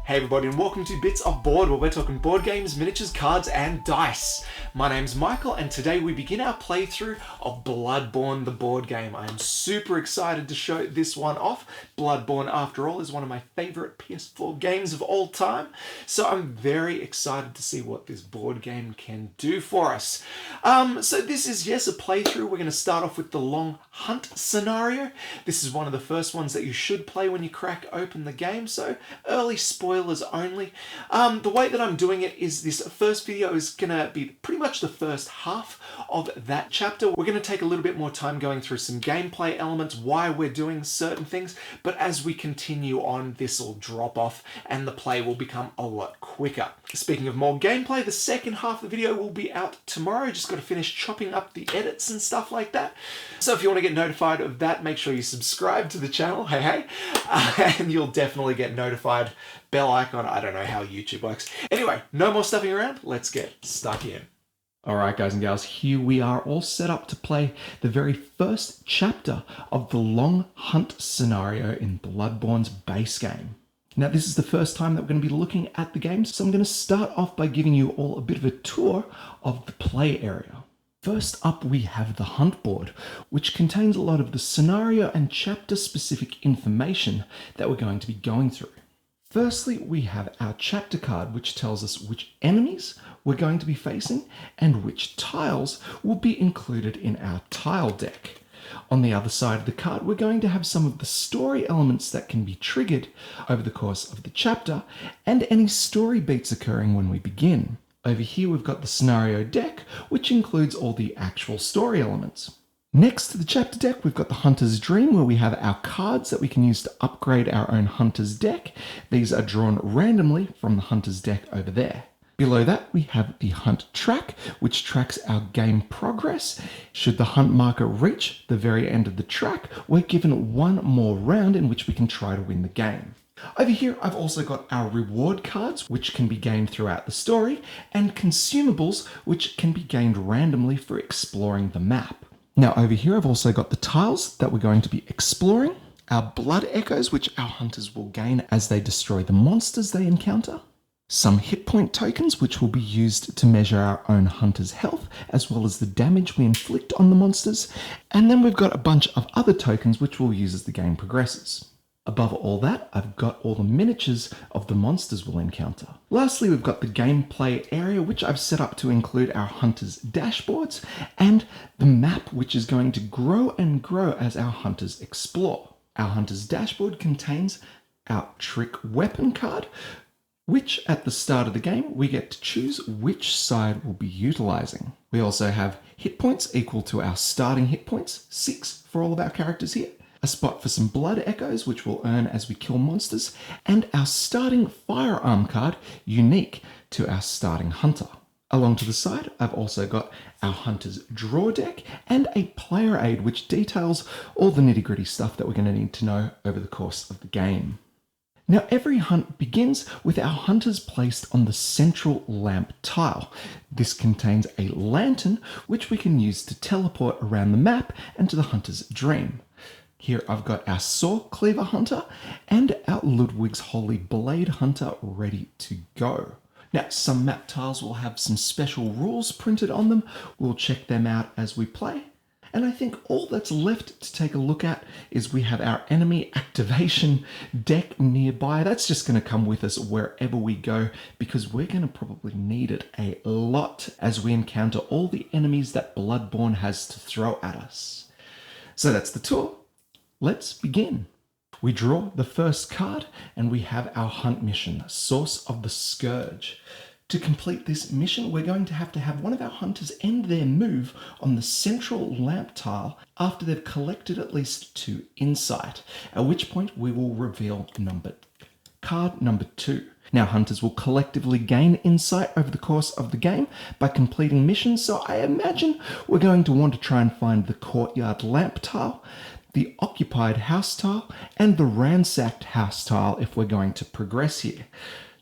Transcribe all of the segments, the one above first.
Hey everybody, and welcome to Bits of Board, where we're talking board games, miniatures, cards, and dice. My name's Michael, and today we begin our playthrough of Bloodborne, the board game. I am super excited to show this one off. Bloodborne, after all, is one of my favorite PS4 games of all time, so I'm very excited to see what this board game can do for us. So this is, yes, a playthrough. We're going to start off with the Long Hunt scenario. This is one of the first ones that you should play when you crack open the game, so early spoilers only. The way that I'm doing it is this first video is going to be pretty much the first half of that chapter. We're going to take a little bit more time going through some gameplay elements, why we're doing certain things, but as we continue on, this will drop off and the play will become a lot quicker. Speaking of more gameplay, the second half of the video will be out tomorrow. Just got to finish chopping up the edits and stuff like that. So if you want to get notified of that, make sure you subscribe to the channel, hey, and you'll definitely get notified. Bell icon, I don't know how YouTube works. Anyway, no more stuffing around, let's get stuck in. Alright guys and gals, here we are all set up to play the very first chapter of the Long Hunt scenario in Bloodborne's base game. Now this is the first time that we're going to be looking at the game, so I'm going to start off by giving you all a bit of a tour of the play area. First up we have the hunt board, which contains a lot of the scenario and chapter specific information that we're going to be going through. Firstly, we have our chapter card, which tells us which enemies we're going to be facing and which tiles will be included in our tile deck. On the other side of the card, we're going to have some of the story elements that can be triggered over the course of the chapter and any story beats occurring when we begin. Over here, we've got the scenario deck, which includes all the actual story elements. Next to the chapter deck, we've got the Hunter's Dream, where we have our cards that we can use to upgrade our own Hunter's deck. These are drawn randomly from the Hunter's deck over there. Below that, we have the Hunt Track, which tracks our game progress. Should the hunt marker reach the very end of the track, we're given one more round in which we can try to win the game. Over here, I've also got our reward cards, which can be gained throughout the story, and consumables, which can be gained randomly for exploring the map. Now over here I've also got the tiles that we're going to be exploring, our blood echoes which our hunters will gain as they destroy the monsters they encounter, some hit point tokens which will be used to measure our own hunter's health as well as the damage we inflict on the monsters, and then we've got a bunch of other tokens which we'll use as the game progresses. Above all that, I've got all the miniatures of the monsters we'll encounter. Lastly, we've got the gameplay area, which I've set up to include our hunters' dashboards and the map, which is going to grow and grow as our hunters explore. Our hunters' dashboard contains our trick weapon card, which at the start of the game, we get to choose which side we'll be utilizing. We also have hit points equal to our starting hit points, 6 for all of our characters here. A spot for some blood echoes, which we'll earn as we kill monsters, and our starting firearm card, unique to our starting hunter. Along to the side, I've also got our hunter's draw deck and a player aid, which details all the nitty-gritty stuff that we're going to need to know over the course of the game. Now, every hunt begins with our hunters placed on the central lamp tile. This contains a lantern, which we can use to teleport around the map and to the hunter's dream. Here I've got our Saw Cleaver Hunter and our Ludwig's Holy Blade Hunter ready to go. Now, some map tiles will have some special rules printed on them. We'll check them out as we play. And I think all that's left to take a look at is we have our enemy activation deck nearby. That's just going to come with us wherever we go because we're going to probably need it a lot as we encounter all the enemies that Bloodborne has to throw at us. So that's the tour. Let's begin. We draw the first card and we have our hunt mission, Source of the Scourge. To complete this mission, we're going to have one of our hunters end their move on the central lamp tile after they've collected at least 2 insight, at which point we will reveal card number 2. Now, hunters will collectively gain insight over the course of the game by completing missions, so I imagine we're going to want to try and find the courtyard lamp tile, the occupied house tile, and the ransacked house tile if we're going to progress here.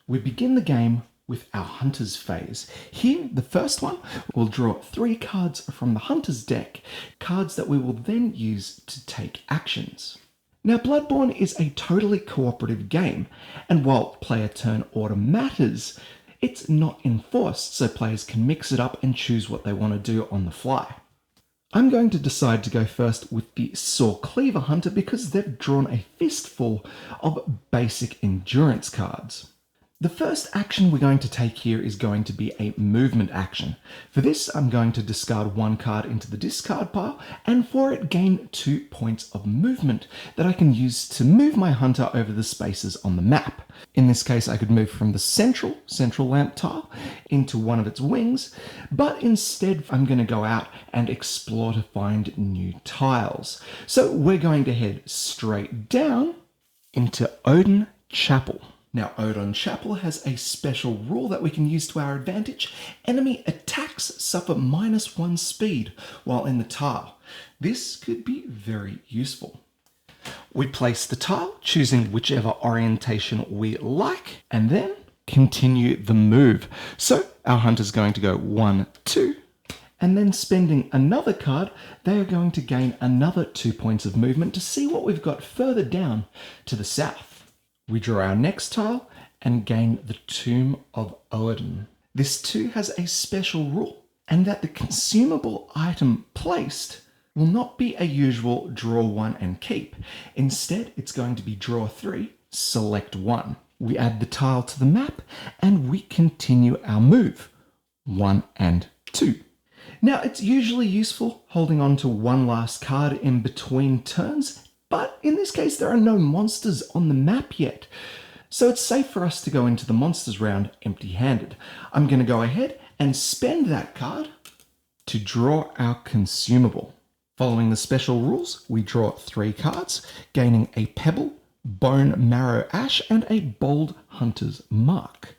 We begin the game with our Hunter's phase. Here, the first one, we'll draw 3 cards from the Hunter's deck, cards that we will then use to take actions. Now, Bloodborne is a totally cooperative game, and while player turn order matters, it's not enforced, so players can mix it up and choose what they want to do on the fly. I'm going to decide to go first with the Saw Cleaver Hunter because they've drawn a fistful of basic endurance cards. The first action we're going to take here is going to be a movement action. For this, I'm going to discard one card into the discard pile, and for it gain 2 points of movement that I can use to move my hunter over the spaces on the map. In this case, I could move from the central lamp tile into one of its wings, but instead I'm going to go out and explore to find new tiles. So we're going to head straight down into Odin Chapel. Now, Odin Chapel has a special rule that we can use to our advantage. Enemy attacks suffer -1 speed while in the tile. This could be very useful. We place the tile, choosing whichever orientation we like, and then continue the move. So our hunter's going to go 1, 2, and then spending another card, they are going to gain another 2 points of movement to see what we've got further down to the south. We draw our next tile and gain the Tomb of Odin. This too has a special rule, and that the consumable item placed will not be a usual draw 1 and keep. Instead, it's going to be draw 3, select 1. We add the tile to the map and we continue our move, 1 and 2. Now, it's usually useful holding on to one last card in between turns, but in this case, there are no monsters on the map yet. So it's safe for us to go into the monsters round empty-handed. I'm going to go ahead and spend that card to draw our consumable. Following the special rules, we draw 3 cards, gaining a Pebble, Bone Marrow Ash, and a Bold Hunter's Mark.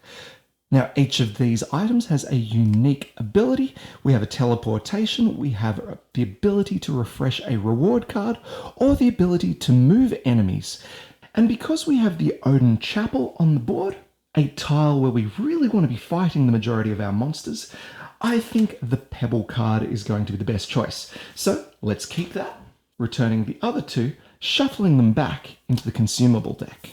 Now, each of these items has a unique ability. We have a teleportation, we have the ability to refresh a reward card, or the ability to move enemies. And because we have the Odin Chapel on the board, a tile where we really want to be fighting the majority of our monsters, I think the Pebble card is going to be the best choice. So let's keep that, returning the other 2, shuffling them back into the consumable deck.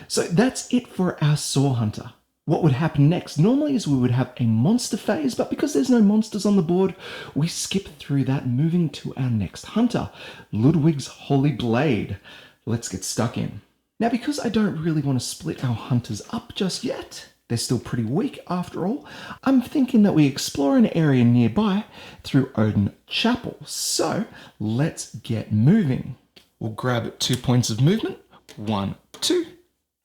So that's it for our Saw Hunter. What would happen next normally is we would have a monster phase, but because there's no monsters on the board, we skip through that, moving to our next hunter, Ludwig's Holy Blade. Let's get stuck in. Now, because I don't really want to split our hunters up just yet, they're still pretty weak after all, I'm thinking that we explore an area nearby through Odin Chapel. So let's get moving. We'll grab 2 points of movement, 1, 2,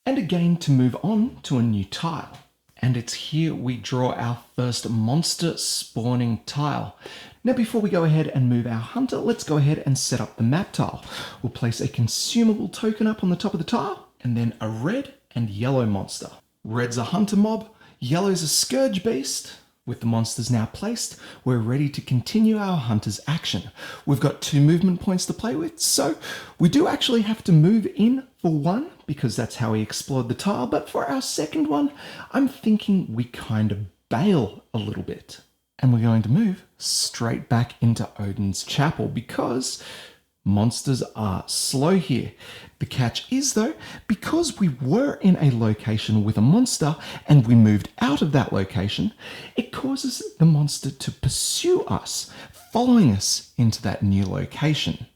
and again to move on to a new tile. And it's here we draw our first monster spawning tile. Now, before we go ahead and move our hunter, let's go ahead and set up the map tile. We'll place a consumable token up on the top of the tile, and then a red and yellow monster. Red's a hunter mob, yellow's a scourge beast. With the monsters now placed, we're ready to continue our hunter's action. We've got 2 movement points to play with, so we do actually have to move in for 1, because that's how we explored the tile, but for our second one, I'm thinking we kind of bail a little bit. And we're going to move straight back into Odin's Chapel, because monsters are slow here. The catch is though, because we were in a location with a monster and we moved out of that location, it causes the monster to pursue us, following us into that new location.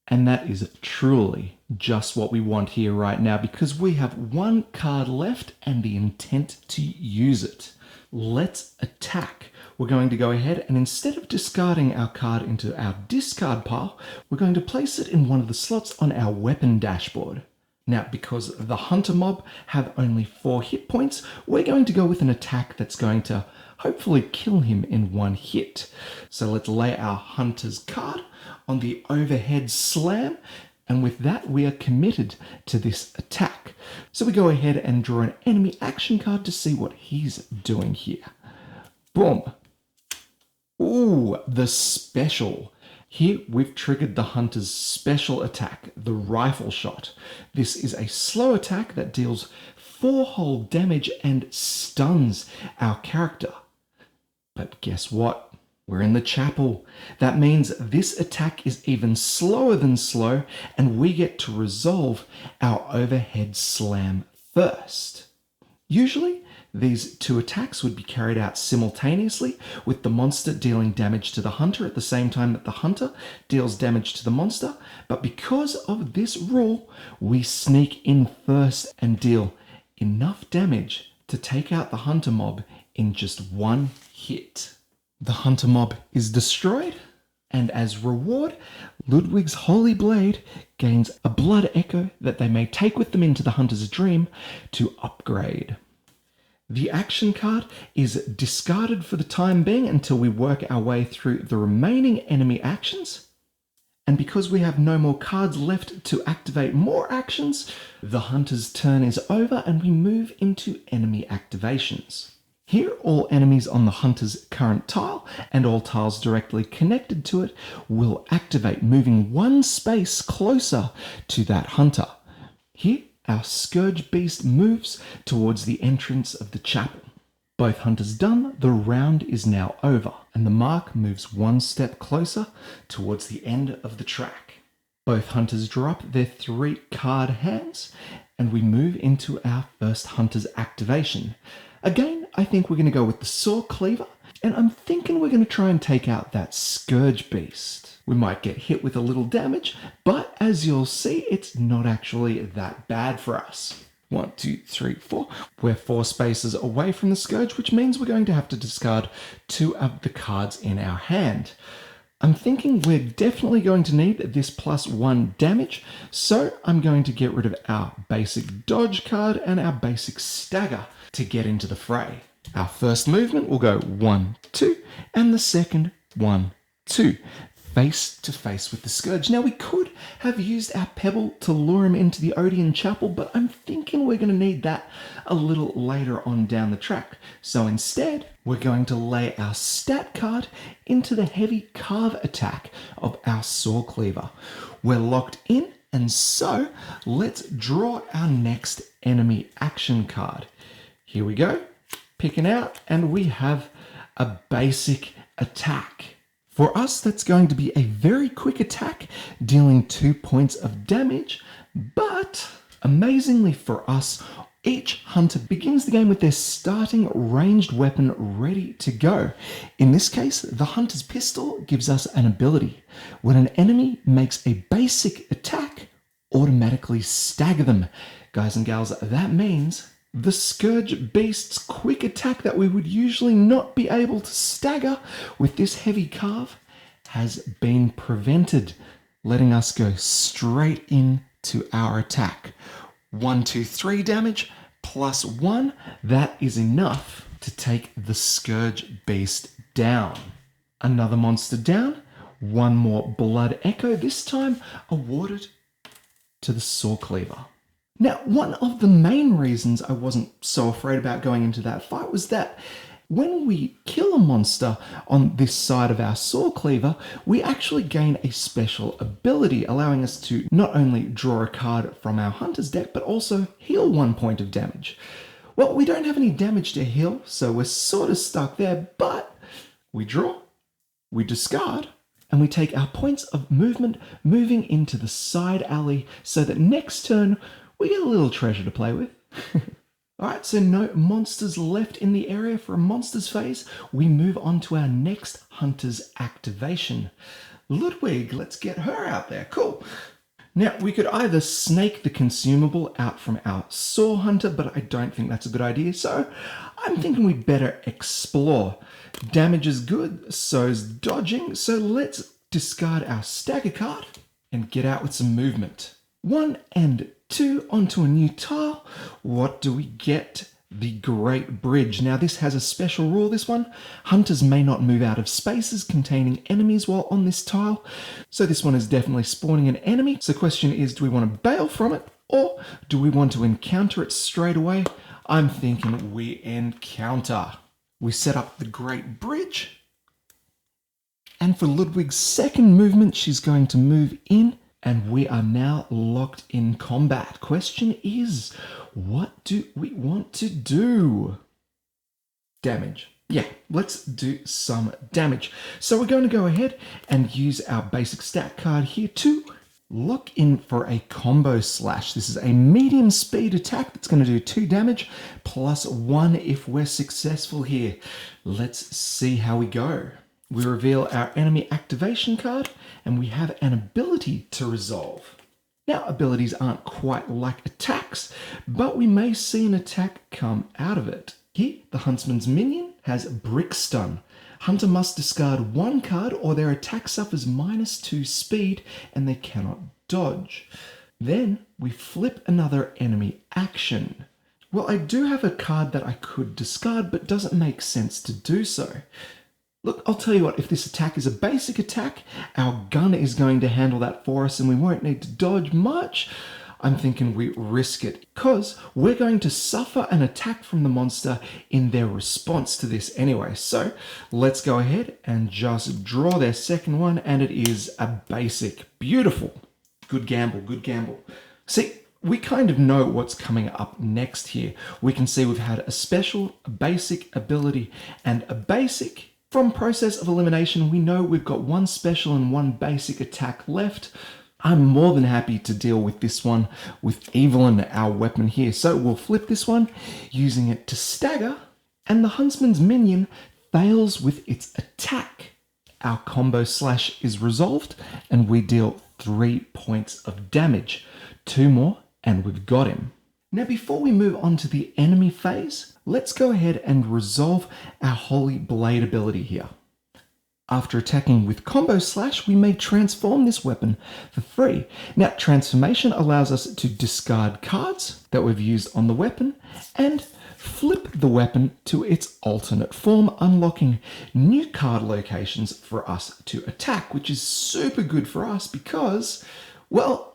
And that is truly just what we want here right now, because we have 1 card left and the intent to use it. Let's attack. We're going to go ahead and instead of discarding our card into our discard pile, we're going to place it in one of the slots on our weapon dashboard. Now, because the hunter mob have only 4 hit points, we're going to go with an attack that's going to hopefully kill him in 1 hit. So let's lay our hunter's card on the overhead slam, and with that we are committed to this attack. So we go ahead and draw an enemy action card to see what he's doing here. Boom. Ooh, the special. Here we've triggered the hunter's special attack, the rifle shot. This is a slow attack that deals 4 whole damage and stuns our character. But guess what? We're in the chapel. That means this attack is even slower than slow, and we get to resolve our overhead slam first. Usually, these two attacks would be carried out simultaneously, with the monster dealing damage to the hunter at the same time that the hunter deals damage to the monster. But because of this rule, we sneak in first and deal enough damage to take out the hunter mob in just one hit. The hunter mob is destroyed, and as reward, Ludwig's holy blade gains a blood echo that they may take with them into the hunter's dream to upgrade. The action card is discarded for the time being until we work our way through the remaining enemy actions. And because we have no more cards left to activate more actions, the hunter's turn is over and we move into enemy activations. Here, all enemies on the hunter's current tile and all tiles directly connected to it will activate, moving one space closer to that hunter. Here, our Scourge Beast moves towards the entrance of the chapel. Both hunters done, the round is now over, and the mark moves one step closer towards the end of the track. Both hunters drop their 3 card hands, and we move into our first hunter's activation. Again, I think we're going to go with the Saw Cleaver, and I'm thinking we're going to try and take out that Scourge Beast. We might get hit with a little damage, but as you'll see, it's not actually that bad for us. 1, 2, 3, 4. We're 4 spaces away from the Scourge, which means we're going to have to discard 2 of the cards in our hand. I'm thinking we're definitely going to need this +1 damage, so I'm going to get rid of our basic dodge card and our basic stagger to get into the fray. Our first movement will go 1, 2, and the second 1, 2. Face to face with the Scourge. Now, we could have used our Pebble to lure him into the Odin Chapel, but I'm thinking we're going to need that a little later on down the track. So instead, we're going to lay our stat card into the heavy carve attack of our Saw Cleaver. We're locked in, and so let's draw our next enemy action card. Here we go, picking out, and we have a basic attack. For us, that's going to be a very quick attack, dealing 2 points of damage, but amazingly for us, each hunter begins the game with their starting ranged weapon ready to go. In this case, the hunter's pistol gives us an ability. When an enemy makes a basic attack, automatically stagger them. Guys and gals, that means the Scourge Beast's quick attack that we would usually not be able to stagger with this heavy carve has been prevented, letting us go straight into our attack. 1, 2, 3 damage +1. That is enough to take the Scourge Beast down. Another monster down. 1 more blood echo, this time awarded to the Saw Cleaver. Now, one of the main reasons I wasn't so afraid about going into that fight was that when we kill a monster on this side of our Saw Cleaver, we actually gain a special ability, allowing us to not only draw a card from our hunter's deck, but also heal 1 point of damage. Well, we don't have any damage to heal, so we're sort of stuck there, but we draw, we discard, and we take our points of movement moving into the side alley so that next turn we get a little treasure to play with. Alright, so no monsters left in the area for a monsters phase. We move on to our next hunter's activation. Ludwig, let's get her out there. Cool. Now, we could either snake the consumable out from our Saw Hunter, but I don't think that's a good idea, so I'm thinking we'd better explore. Damage is good, so's dodging, so let's discard our stagger card and get out with some movement. 1 and 2 onto a new tile. What do we get? The Great Bridge. Now, this has a special rule, this one. Hunters may not move out of spaces containing enemies while on this tile. So this one is definitely spawning an enemy. So the question is, do we want to bail from it or do we want to encounter it straight away? I'm thinking we encounter. We set up the Great Bridge. And for Ludwig's second movement, she's going to move in. And we are now locked in combat. Question is, what do we want to do? Damage. Yeah, let's do some damage. So we're going to go ahead and use our basic stat card here to look in for a combo slash. This is a medium speed attack that's going to do 2 damage plus 1 if we're successful here. Let's see how we go. We reveal our enemy activation card and we have an ability to resolve. Now, abilities aren't quite like attacks, but we may see an attack come out of it. Here, the Huntsman's Minion has Brick Stun. Hunter must discard 1 card or their attack suffers -2 speed and they cannot dodge. Then we flip another enemy action. Well, I do have a card that I could discard, but doesn't make sense to do so. Look, I'll tell you what, if this attack is a basic attack, our gun is going to handle that for us and we won't need to dodge much. I'm thinking we risk it because we're going to suffer an attack from the monster in their response to this anyway. So let's go ahead and just draw their second one, and it is a basic. Beautiful. Good gamble, good gamble. See, we kind of know what's coming up next here. We can see we've had a special, a basic ability, and a basic. From process of elimination, we know we've got 1 special and 1 basic attack left. I'm more than happy to deal with this one with Evelyn, our weapon here. So we'll flip this one, using it to stagger, and the Huntsman's Minion fails with its attack. Our combo slash is resolved, and we deal 3 points of damage. 2 more, and we've got him. Now, before we move on to the enemy phase, let's go ahead and resolve our Holy Blade ability here. After attacking with combo slash, we may transform this weapon for free. Now, transformation allows us to discard cards that we've used on the weapon and flip the weapon to its alternate form, unlocking new card locations for us to attack, which is super good for us because, well,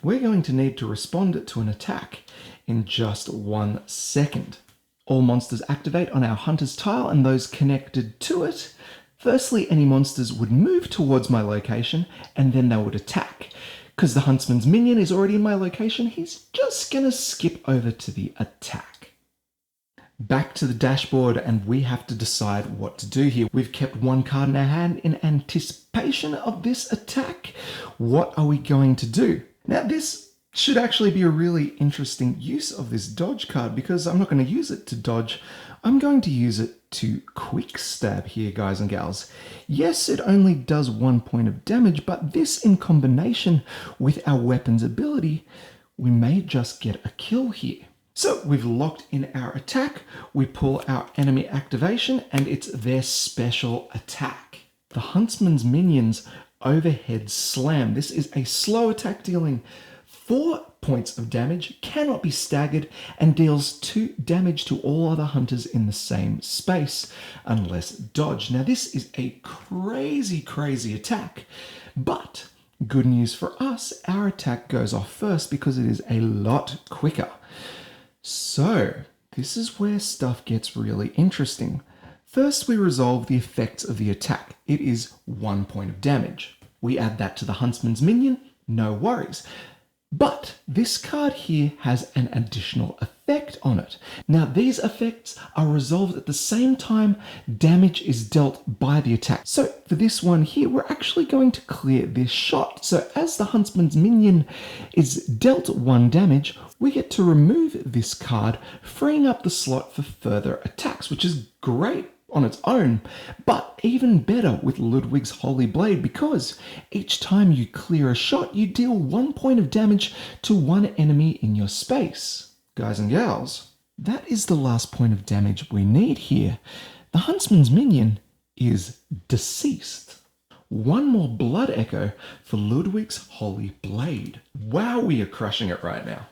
we're going to need to respond to an attack in just 1 second. All monsters activate on our Hunter's tile and those connected to it. Firstly, any monsters would move towards my location and then they would attack. Because the Huntsman's Minion is already in my location, he's just gonna skip over to the attack. Back to the dashboard, and we have to decide what to do here. We've kept 1 card in our hand in anticipation of this attack. What are we going to do? Now, this should actually be a really interesting use of this dodge card because I'm not going to use it to dodge. I'm going to use it to quick stab here, guys and gals. Yes, it only does 1 point of damage, but this in combination with our weapon's ability, we may just get a kill here. So we've locked in our attack, we pull our enemy activation, and it's their special attack. The Huntsman's Minion's Overhead Slam. This is a slow attack dealing 4 points of damage, cannot be staggered, and deals 2 damage to all other hunters in the same space, unless dodged. Now this is a crazy attack, but good news for us, our attack goes off first because it is a lot quicker. So this is where stuff gets really interesting. First, we resolve the effects of the attack. It is 1 point of damage. We add that to the Huntsman's Minion, no worries. But this card here has an additional effect on it. Now, these effects are resolved at the same time damage is dealt by the attack. So for this one here, we're actually going to clear this shot. So as the Huntsman's Minion is dealt 1 damage, we get to remove this card, freeing up the slot for further attacks, which is great on its own, but even better with Ludwig's Holy Blade, because each time you clear a shot, you deal 1 point of damage to 1 enemy in your space. Guys and gals, that is the last point of damage we need here. The Huntsman's Minion is deceased. 1 more blood echo for Ludwig's Holy Blade. Wow, we are crushing it right now.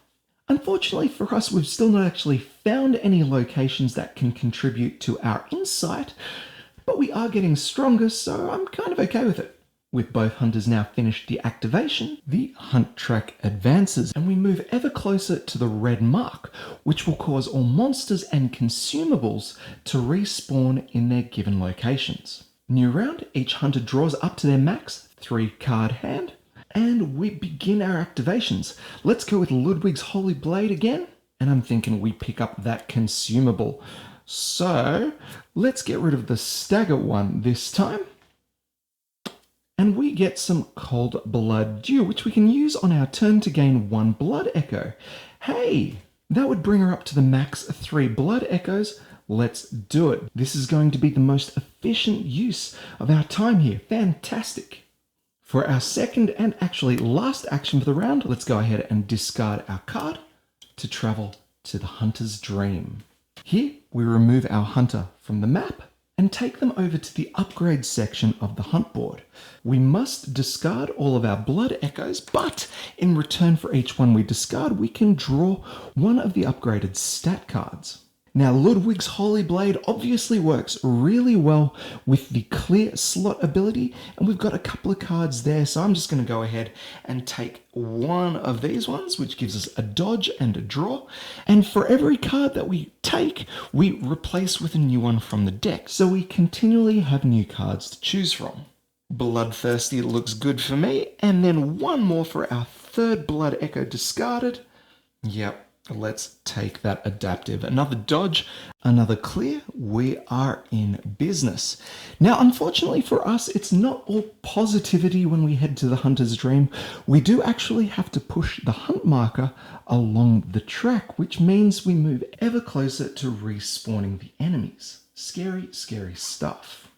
Unfortunately for us, we've still not actually found any locations that can contribute to our insight, but we are getting stronger, so I'm kind of okay with it. With both hunters now finished the activation, the hunt track advances, and we move ever closer to the red mark, which will cause all monsters and consumables to respawn in their given locations. New round, each hunter draws up to their max 3-card hand, and we begin our activations. Let's go with Ludwig's Holy Blade again. And I'm thinking we pick up that consumable. So let's get rid of the stagger one this time. And we get some Cold Blood Dew, which we can use on our turn to gain 1 Blood Echo. Hey, that would bring her up to the max 3 Blood Echoes. Let's do it. This is going to be the most efficient use of our time here. Fantastic. For our second and actually last action for the round, let's go ahead and discard our card to travel to the Hunter's Dream. Here, we remove our hunter from the map and take them over to the upgrade section of the hunt board. We must discard all of our blood echoes, but in return for each one we discard, we can draw one of the upgraded stat cards. Now, Ludwig's Holy Blade obviously works really well with the clear slot ability, and we've got a couple of cards there, so I'm just going to go ahead and take one of these ones, which gives us a dodge and a draw. And for every card that we take, we replace with a new one from the deck, so we continually have new cards to choose from. Bloodthirsty looks good for me, and then one more for our third Blood Echo discarded. Yep. Let's take that adaptive. Another dodge, another clear. We are in business. Now, unfortunately for us, it's not all positivity when we head to the Hunter's Dream. We do actually have to push the hunt marker along the track, which means we move ever closer to respawning the enemies. Scary, scary stuff.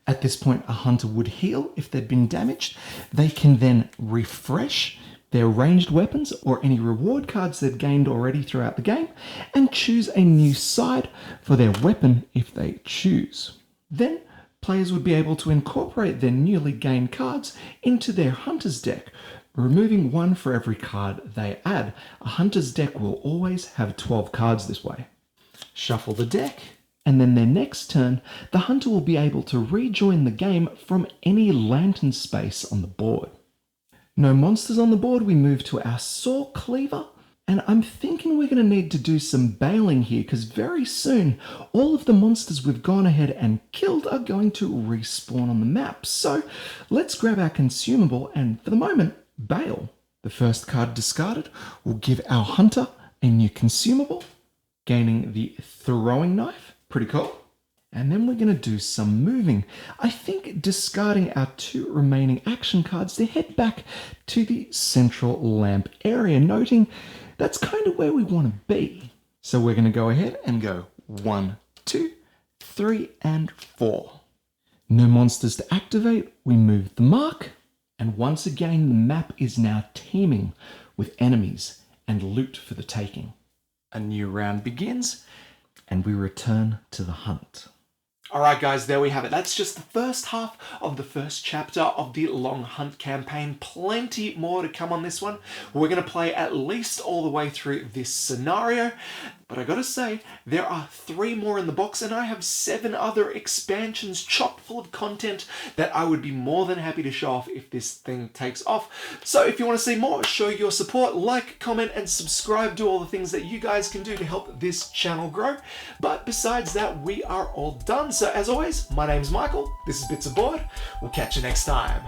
At this point, a hunter would heal if they'd been damaged. They can then refresh their ranged weapons or any reward cards they've gained already throughout the game, and choose a new side for their weapon if they choose. Then, players would be able to incorporate their newly gained cards into their hunter's deck, removing one for every card they add. A hunter's deck will always have 12 cards this way. Shuffle the deck, and then their next turn, the hunter will be able to rejoin the game from any lantern space on the board. No monsters on the board, we move to our Saw Cleaver, and I'm thinking we're going to need to do some bailing here because very soon all of the monsters we've gone ahead and killed are going to respawn on the map. So let's grab our consumable and for the moment, bail. The first card discarded will give our hunter a new consumable, gaining the throwing knife. Pretty cool. And then we're going to do some moving. I think discarding our 2 remaining action cards to head back to the central lamp area, noting that's kind of where we want to be. So we're going to go ahead and go 1, 2, 3, and 4. No monsters to activate. We move the mark. And once again, the map is now teeming with enemies and loot for the taking. A new round begins, and we return to the hunt. Alright guys, there we have it. That's just the first half of the first chapter of the Long Hunt campaign. Plenty more to come on this one. We're going to play at least all the way through this scenario. But I gotta say, there are 3 more in the box and I have 7 other expansions chock full of content that I would be more than happy to show off if this thing takes off. So if you want to see more, show your support, like, comment, and subscribe. Do all the things that you guys can do to help this channel grow. But besides that, we are all done. So as always, my name's Michael. This is Bits of Board. We'll catch you next time.